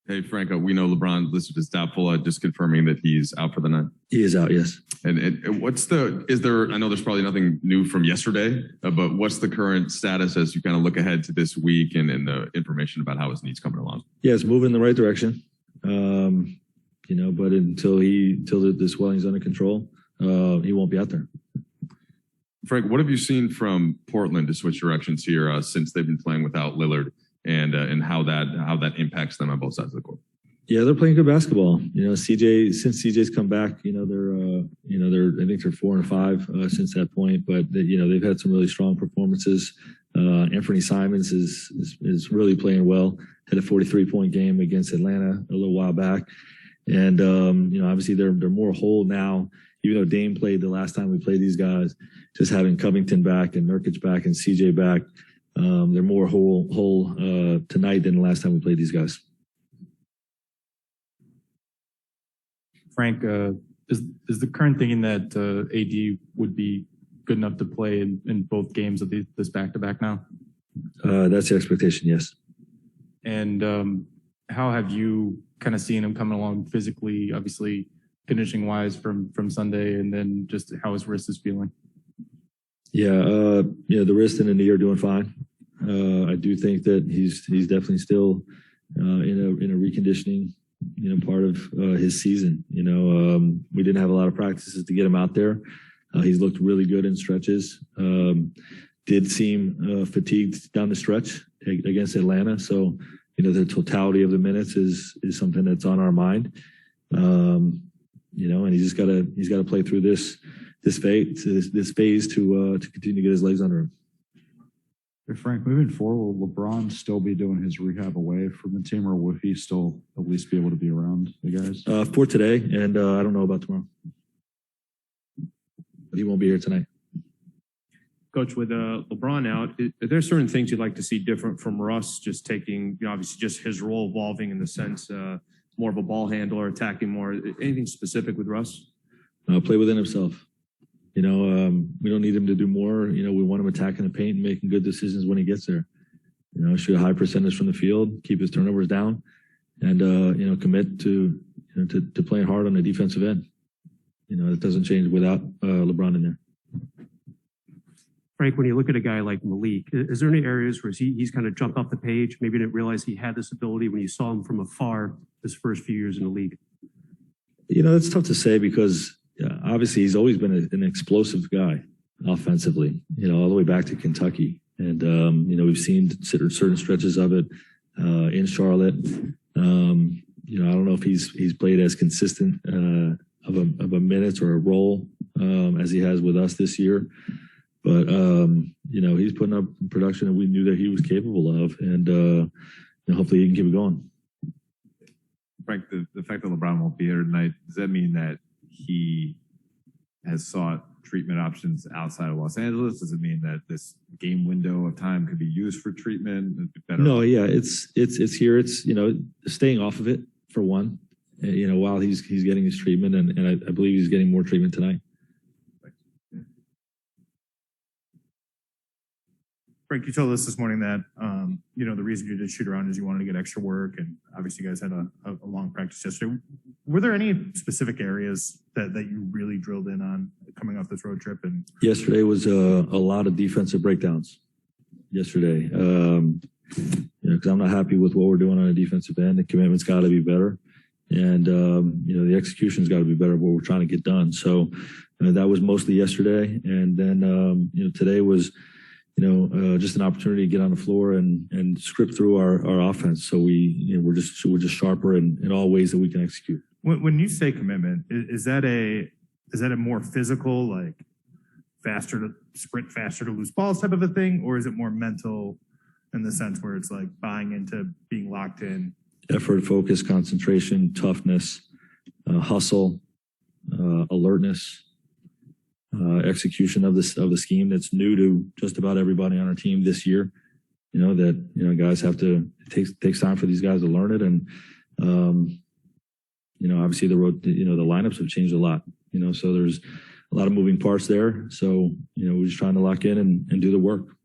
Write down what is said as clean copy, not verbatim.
Hey, Franco, we know LeBron listed as doubtful, just confirming that he's out for the night. He is out, yes. And I know there's probably nothing new from yesterday, but what's the current status as you kind of look ahead to this week and the information about how his knee's coming along? Yeah, it's moving in the right direction. But until the swelling's under control, he won't be out there. Frank, what have you seen from Portland to switch directions here since they've been playing without Lillard, and how that impacts them on both sides of the court? Yeah, they're playing good basketball. Since CJ's come back, I think they're 4 and 5 since that point. But they've had some really strong performances. Anthony Simons is really playing well. Had a 43-point game against Atlanta a little while back, and obviously they're more whole now. Even though Dame played the last time we played these guys, just having Covington back and Nurkic back and CJ back, they're more whole tonight than the last time we played these guys. Frank, is the current thinking that AD would be good enough to play in both games of this back-to-back now? That's the expectation, yes. And how have you kind of seen him coming along physically, obviously conditioning-wise from Sunday, and then just how his wrist is feeling? Yeah, the wrist and the knee are doing fine. I do think that he's definitely still in a reconditioning part of his season. We didn't have a lot of practices to get him out there. He's looked really good in stretches. Did seem fatigued down the stretch against Atlanta. So, the totality of the minutes is something that's on our mind. And he's got to play through this phase to continue to get his legs under him. Hey, Frank, moving forward, will LeBron still be doing his rehab away from the team, or will he still at least be able to be around the guys? For today, and I don't know about tomorrow. But he won't be here tonight. Coach, with LeBron out, are there certain things you'd like to see different from Russ, just taking, obviously just his role evolving in the sense more of a ball handler, attacking more? Anything specific with Russ? Play within himself. We don't need him to do more. We want him attacking the paint and making good decisions when he gets there. Shoot a high percentage from the field, keep his turnovers down, and commit to playing hard on the defensive end. It doesn't change without LeBron in there. Frank, when you look at a guy like Malik, is there any areas where he's kind of jumped off the page? Maybe didn't realize he had this ability when you saw him from afar his first few years in the league? It's tough to say because obviously he's always been an explosive guy offensively, all the way back to Kentucky. And, we've seen certain stretches of it in Charlotte. I don't know if he's played as consistent of a minutes or a role as he has with us this year. But, he's putting up production that we knew that he was capable of, and hopefully he can keep it going. Frank, the fact that LeBron won't be here tonight, does that mean that he has sought treatment options outside of Los Angeles? Does it mean that this game window of time could be used for treatment? No, yeah, it's here. It's, staying off of it for one, while he's getting his treatment, and I believe he's getting more treatment tonight. Frank, you told us this morning that, the reason you did shoot around is you wanted to get extra work, and obviously you guys had a long practice yesterday. Were there any specific areas that you really drilled in on coming off this road trip? And yesterday was a lot of defensive breakdowns yesterday, because I'm not happy with what we're doing on the defensive end. The commitment's got to be better, and the execution's got to be better of what we're trying to get done. So that was mostly yesterday, and then today was just an opportunity to get on the floor and script through our offense. So we're just sharper in all ways that we can execute. When you say commitment, is that a more physical, like sprint faster to lose balls type of a thing, or is it more mental in the sense where it's like buying into being locked in? Effort, focus, concentration, toughness, hustle, alertness. Execution of the scheme that's new to just about everybody on our team this year. Guys have to, it takes time for these guys to learn it. And, obviously the lineups have changed a lot, so there's a lot of moving parts there. So, we're just trying to lock in and do the work.